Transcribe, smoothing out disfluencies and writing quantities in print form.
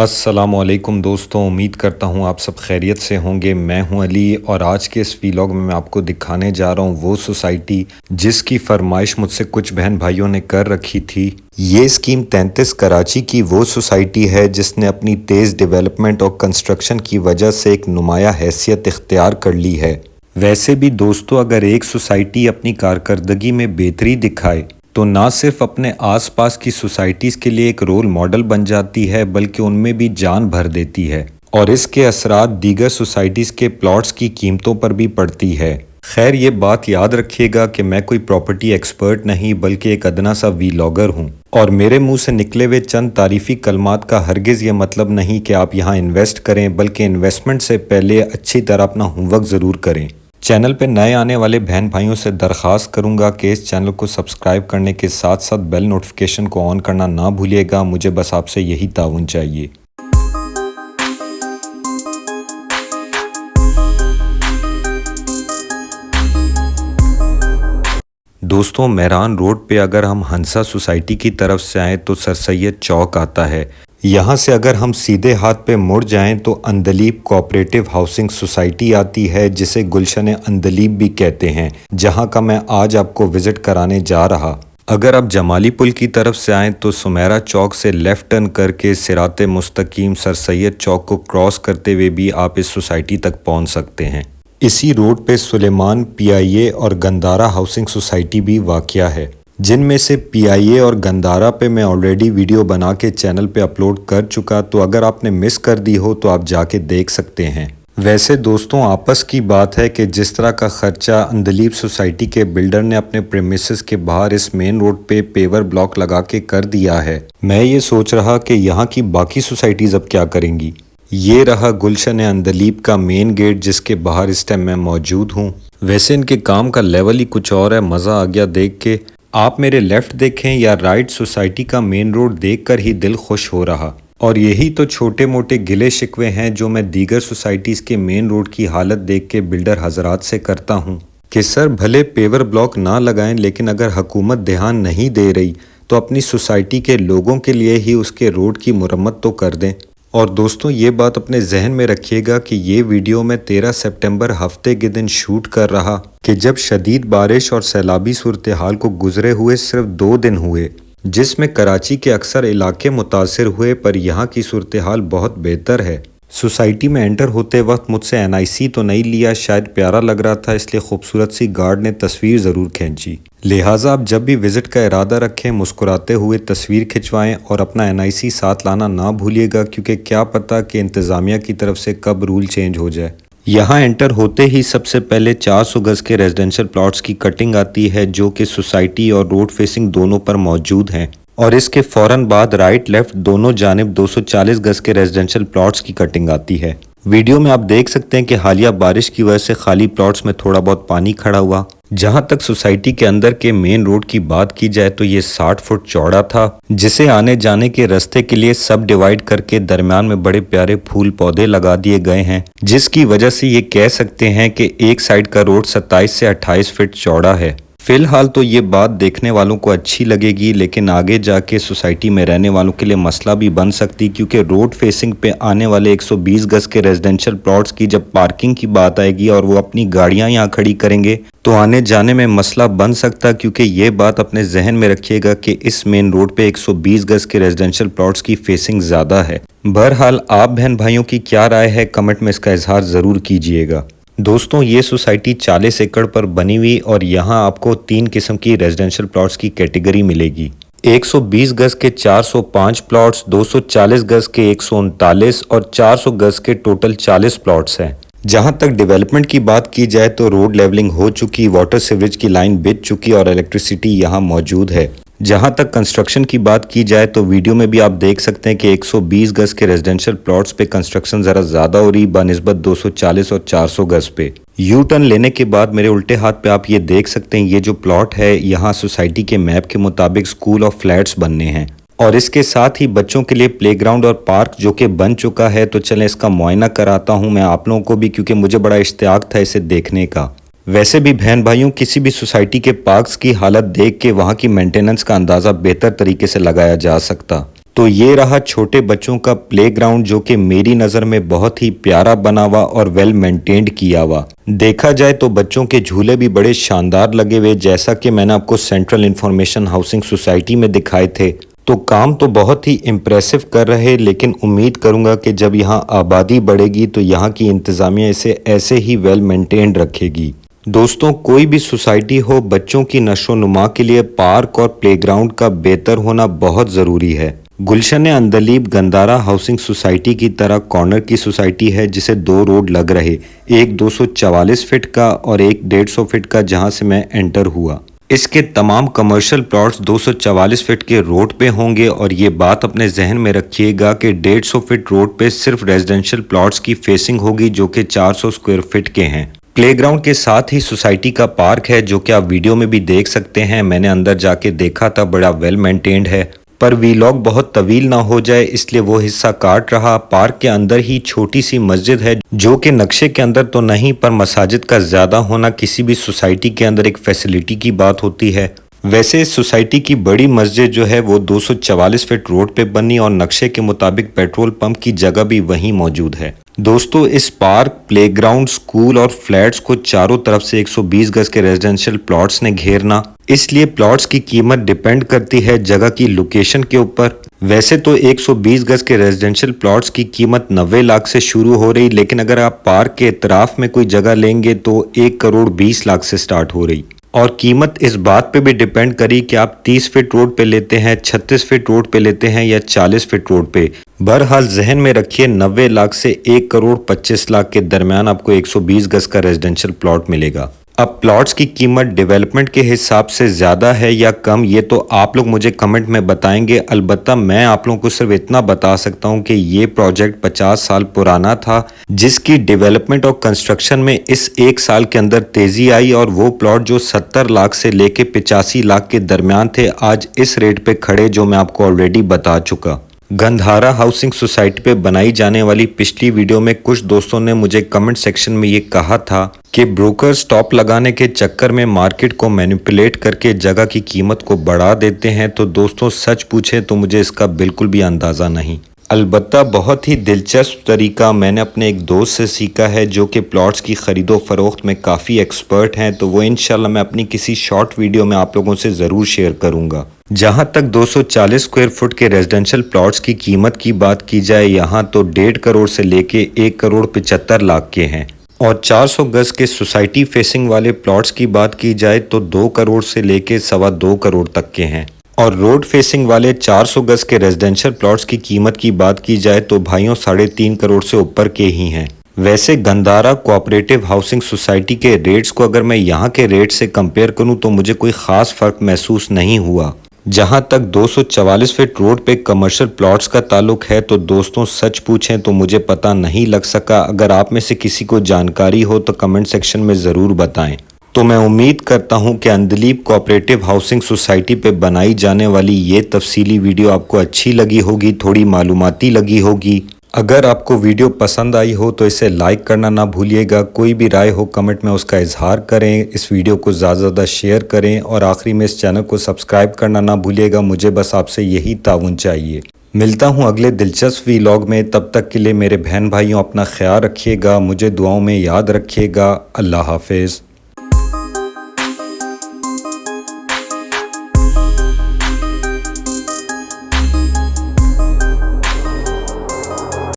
अस्सलाम वालेकुम दोस्तों, उम्मीद करता हूँ आप सब खैरियत से होंगे। मैं हूँ अली और आज के इस व्लॉग में मैं आपको दिखाने जा रहा हूँ वो सोसाइटी जिसकी फरमाइश मुझसे कुछ बहन भाइयों ने कर रखी थी। ये स्कीम 33 कराची की वो सोसाइटी है जिसने अपनी तेज़ डेवलपमेंट और कंस्ट्रक्शन की वजह से एक नुमाया हैसियत इख्तियार कर ली है। वैसे भी दोस्तों, अगर एक सोसाइटी अपनी कारकर्दगी में बेहतरी दिखाए तो ना सिर्फ अपने आसपास की सोसाइटीज़ के लिए एक रोल मॉडल बन जाती है बल्कि उनमें भी जान भर देती है और इसके असरात दीगर सोसाइटीज़ के प्लॉट्स की कीमतों पर भी पड़ती है। खैर, ये बात याद रखिएगा कि मैं कोई प्रॉपर्टी एक्सपर्ट नहीं बल्कि एक अदना सा वीलॉगर हूँ और मेरे मुंह से निकले हुए चंद तारीफ़ी कलमात का हरगिज़ ये मतलब नहीं कि आप यहाँ इन्वेस्ट करें, बल्कि इन्वेस्टमेंट से पहले अच्छी तरह अपना होमवर्क ज़रूर करें। चैनल पे नए आने वाले बहन भाइयों से दरख्वास्त करूंगा कि इस चैनल को सब्सक्राइब करने के साथ साथ बेल नोटिफिकेशन को ऑन करना ना भूलिएगा। मुझे बस आपसे यही ताउन चाहिए। दोस्तों, मेहरान रोड पे अगर हम हंसा सोसाइटी की तरफ से आएँ तो सर सैयद चौक आता है। यहाँ से अगर हम सीधे हाथ पे मुड़ जाएं तो अंदलीब कोऑपरेटिव हाउसिंग सोसाइटी आती है जिसे गुलशन अंदलीब भी कहते हैं, जहाँ का मैं आज आपको विज़िट कराने जा रहा। अगर आप जमाली पुल की तरफ से आएँ तो सुमेरा चौक से लेफ़्ट टर्न करके सिराते मुस्तकीम सर सैयद चौक को क्रॉस करते हुए भी आप इस सोसाइटी तक पहुँच सकते हैं। इसी रोड पे सुलेमान PIA और गंदारा हाउसिंग सोसाइटी भी वाक़या है, जिनमें से PIA और गंदारा पे मैं ऑलरेडी वीडियो बना के चैनल पे अपलोड कर चुका, तो अगर आपने मिस कर दी हो तो आप जाके देख सकते हैं। वैसे दोस्तों, आपस की बात है कि जिस तरह का खर्चा अंदलीब सोसाइटी के बिल्डर ने अपने प्रेमिसेस के बाहर इस मेन रोड पे पेवर ब्लॉक लगा के कर दिया है, मैं ये सोच रहा कि यहाँ की बाकी सोसाइटीज़ अब क्या करेंगी। ये रहा गुलशन अंदलीब का मेन गेट जिसके बाहर इस टाइम मैं मौजूद हूँ। वैसे इनके काम का लेवल ही कुछ और है, मज़ा आ गया देख के। आप मेरे लेफ़्ट देखें या राइट, सोसाइटी का मेन रोड देखकर ही दिल खुश हो रहा। और यही तो छोटे मोटे गिले शिकवे हैं जो मैं दीगर सोसाइटीज़ के मेन रोड की हालत देख के बिल्डर हजरात से करता हूँ कि सर भले पेवर ब्लॉक ना लगाएं, लेकिन अगर हुकूमत ध्यान नहीं दे रही तो अपनी सोसाइटी के लोगों के लिए ही उसके रोड की मुरम्मत तो कर दें। और दोस्तों, ये बात अपने जहन में रखिएगा कि ये वीडियो मैं 13 सितंबर हफ्ते के दिन शूट कर रहा कि जब शदीद बारिश और सैलाबी सूरत हाल को गुजरे हुए सिर्फ 2 दिन हुए, जिसमें कराची के अक्सर इलाके मुतासिर हुए, पर यहाँ की सूरत हाल बहुत बेहतर है। सोसाइटी में एंटर होते वक्त मुझसे NIC तो नहीं लिया, शायद प्यारा लग रहा था इसलिए खूबसूरत सी गार्ड ने तस्वीर ज़रूर खींची। लिहाजा आप जब भी विज़िट का इरादा रखें मुस्कुराते हुए तस्वीर खिंचवाएं और अपना NIC साथ लाना ना भूलिएगा, क्योंकि क्या पता कि इंतज़ामिया की तरफ से कब रूल चेंज हो जाए। यहाँ एंटर होते ही सबसे पहले 400 गज़ के रेजिडेंशियल प्लॉट्स की कटिंग आती है जो कि सोसाइटी और रोड फेसिंग दोनों पर मौजूद हैं, और इसके फ़ौरन बाद राइट लेफ़्ट दोनों जानिब 240 गज़ के रेजिडेंशियल प्लॉट्स की कटिंग आती है। वीडियो में आप देख सकते हैं कि हालिया बारिश की वजह से खाली प्लॉट्स में थोड़ा बहुत पानी खड़ा हुआ। जहां तक सोसाइटी के अंदर के मेन रोड की बात की जाए तो ये 60 फुट चौड़ा था, जिसे आने जाने के रास्ते के लिए सब डिवाइड करके दरमियान में बड़े प्यारे फूल पौधे लगा दिए गए हैं, जिसकी वजह से ये कह सकते हैं कि एक साइड का रोड 27 से 28 फीट चौड़ा है। फिलहाल तो ये बात देखने वालों को अच्छी लगेगी, लेकिन आगे जाके सोसाइटी में रहने वालों के लिए मसला भी बन सकती, क्योंकि रोड फेसिंग पे आने वाले 120 गज़ के रेजिडेंशियल प्लॉट्स की जब पार्किंग की बात आएगी और वो अपनी गाड़ियां यहाँ खड़ी करेंगे तो आने जाने में मसला बन सकता। क्योंकि ये बात अपने जहन में रखिएगा कि इस मेन रोड पे 120 गज़ के रेजिडेंशियल प्लॉट्स की फेसिंग ज़्यादा है। बहरहाल आप बहन भाइयों की क्या राय है, कमेंट में इसका इजहार ज़रूर कीजिएगा। दोस्तों, ये सोसाइटी 40 एकड़ पर बनी हुई और यहाँ आपको 3 किस्म की रेजिडेंशियल प्लॉट्स की कैटेगरी मिलेगी। 120 गज़ के 405 प्लॉट्स, 240 गज़ के 139 और 400 गज़ के टोटल 40 प्लॉट्स हैं। जहाँ तक डेवलपमेंट की बात की जाए तो रोड लेवलिंग हो चुकी, वाटर सीवरेज की लाइन बिछ चुकी और इलेक्ट्रिसिटी यहाँ मौजूद है। जहाँ तक कंस्ट्रक्शन की बात की जाए तो वीडियो में भी आप देख सकते हैं कि 120 गज़ के रेजिडेंशियल प्लॉट्स पे कंस्ट्रक्शन ज़रा ज़्यादा हो रही बनिस्बत 240 और 400 गज़ पे। यू टर्न लेने के बाद मेरे उल्टे हाथ पे आप ये देख सकते हैं, ये जो प्लॉट है यहाँ सोसाइटी के मैप के मुताबिक स्कूल और फ्लैट्स बनने हैं और इसके साथ ही बच्चों के लिए प्लेग्राउंड और पार्क जो कि बन चुका है। तो चलें इसका मुआयना कराता हूँ मैं आप लोगों को भी, क्योंकि मुझे बड़ा इश्तियाक था इसे देखने का। वैसे भी बहन भाइयों, किसी भी सोसाइटी के पार्क्स की हालत देख के वहाँ की मेंटेनेंस का अंदाज़ा बेहतर तरीके से लगाया जा सकता। तो ये रहा छोटे बच्चों का प्ले ग्राउंड, जो कि मेरी नज़र में बहुत ही प्यारा बना हुआ और वेल मेंटेन्ड किया हुआ। देखा जाए तो बच्चों के झूले भी बड़े शानदार लगे हुए, जैसा कि मैंने आपको सेंट्रल इंफॉर्मेशन हाउसिंग सोसाइटी में दिखाए थे। तो काम तो बहुत ही इम्प्रेसिव कर रहे, लेकिन उम्मीद करूंगा कि जब यहाँ आबादी बढ़ेगी तो यहाँ की इंतज़ामिया इसे ऐसे ही वेल मेंटेन्ड रखेगी। दोस्तों, कोई भी सोसाइटी हो, बच्चों की नशो नुमा के लिए पार्क और प्लेग्राउंड का बेहतर होना बहुत ज़रूरी है। गुलशन अंदलीब गंदारा हाउसिंग सोसाइटी की तरह कॉर्नर की सोसाइटी है, जिसे 2 रोड लग रहे, एक 244 फीट का और एक 150 फीट का, जहां से मैं एंटर हुआ। इसके तमाम कमर्शियल प्लॉट्स 244 फीट के रोड पे होंगे, और ये बात अपने जहन में रखिएगा कि 150 फीट रोड पे सिर्फ रेजिडेंशियल प्लॉट्स की फेसिंग होगी, जो कि 400 स्क्वायर फीट के हैं। प्लेग्राउंड के साथ ही सोसाइटी का पार्क है, जो कि आप वीडियो में भी देख सकते हैं। मैंने अंदर जाके देखा था, बड़ा वेल मेंटेन्ड है, पर वीलॉग बहुत तवील ना हो जाए इसलिए वो हिस्सा काट रहा। पार्क के अंदर ही छोटी सी मस्जिद है, जो कि नक्शे के अंदर तो नहीं, पर मसाजिद का ज़्यादा होना किसी भी सोसाइटी के अंदर एक फैसिलिटी की बात होती है। वैसे इस सोसाइटी की बड़ी मस्जिद जो है वो 244 फीट रोड पे बनी, और नक्शे के मुताबिक पेट्रोल पंप की जगह भी वहीं मौजूद है। दोस्तों, इस पार्क, प्लेग्राउंड, स्कूल और फ्लैट्स को चारों तरफ से 120 गज के रेजिडेंशियल प्लॉट्स ने घेरना, इसलिए प्लॉट्स की कीमत डिपेंड करती है जगह की लोकेशन के ऊपर। वैसे तो 120 गज के रेजिडेंशियल प्लॉट्स की कीमत 90 लाख से शुरू हो रही, लेकिन अगर आप पार्क के इतराफ में कोई जगह लेंगे तो 1 करोड़ 20 लाख से स्टार्ट हो रही। और कीमत इस बात पे भी डिपेंड करी कि आप 30 फीट रोड पे लेते हैं, 36 फीट रोड पे लेते हैं या 40 फीट रोड पे। बहरहाल जहन में रखिए, 90 लाख से 1 करोड़ 25 लाख के दरमियान आपको 120 गज का रेजिडेंशियल प्लॉट मिलेगा। अब प्लॉट्स की कीमत डेवलपमेंट के हिसाब से ज़्यादा है या कम, ये तो आप लोग मुझे कमेंट में बताएंगे। अलबत्ता मैं आप लोगों को सिर्फ इतना बता सकता हूँ कि ये प्रोजेक्ट 50 साल पुराना था, जिसकी डेवलपमेंट और कंस्ट्रक्शन में इस 1 साल के अंदर तेज़ी आई, और वो प्लॉट जो 70 लाख से लेके 85 लाख के दरमियान थे, आज इस रेट पे खड़े, जो मैं आपको ऑलरेडी बता चुका। गंधारा हाउसिंग सोसाइटी पे बनाई जाने वाली पिछली वीडियो में कुछ दोस्तों ने मुझे कमेंट सेक्शन में ये कहा था कि ब्रोकर स्टॉप लगाने के चक्कर में मार्केट को मैनिपुलेट करके जगह की कीमत को बढ़ा देते हैं। तो दोस्तों, सच पूछे तो मुझे इसका बिल्कुल भी अंदाज़ा नहीं। अलबत्ता बहुत ही दिलचस्प तरीका मैंने अपने एक दोस्त से सीखा है, जो कि प्लॉट्स की ख़रीदो फरोख्त में काफ़ी एक्सपर्ट हैं। तो वो इंशाल्लाह मैं अपनी किसी शॉर्ट वीडियो में आप लोगों से ज़रूर शेयर करूँगा। जहां तक 240 स्क्वायर फुट के रेजिडेंशियल प्लॉट्स की कीमत की बात की जाए, यहाँ तो 1.5 करोड़ से लेके 1 करोड़ 75 लाख के हैं, और 400 गज के सोसाइटी फेसिंग वाले प्लॉट्स की बात की जाए तो 2 करोड़ से लेके 2.25 करोड़ तक के हैं, और रोड फेसिंग वाले 400 गज के रेजिडेंशियल प्लॉट्स की कीमत की बात की जाए तो भाइयों 3.5 करोड़ से ऊपर के ही हैं। वैसे गंदारा कोऑपरेटिव हाउसिंग सोसाइटी के रेट्स को अगर मैं यहाँ के रेट से कंपेयर करूँ तो मुझे कोई ख़ास फ़र्क महसूस नहीं हुआ। जहां तक 244 फीट रोड पे कमर्शियल प्लॉट्स का ताल्लुक है तो दोस्तों, सच पूछें तो मुझे पता नहीं लग सका। अगर आप में से किसी को जानकारी हो तो कमेंट सेक्शन में ज़रूर बताएं। तो मैं उम्मीद करता हूं कि अंदलीब कोऑपरेटिव हाउसिंग सोसाइटी पे बनाई जाने वाली ये तफसीली वीडियो आपको अच्छी लगी होगी, थोड़ी मालूमाती लगी होगी। अगर आपको वीडियो पसंद आई हो तो इसे लाइक करना ना भूलिएगा। कोई भी राय हो कमेंट में उसका इजहार करें। इस वीडियो को ज़्यादा से ज़्यादा शेयर करें, और आखिरी में इस चैनल को सब्सक्राइब करना ना भूलिएगा। मुझे बस आपसे यही ताउन चाहिए। मिलता हूँ अगले दिलचस्प व्लॉग में। तब तक के लिए मेरे बहन भाइयों, अपना ख्याल रखिएगा, मुझे दुआओं में याद रखिएगा। अल्लाह हाफिज़।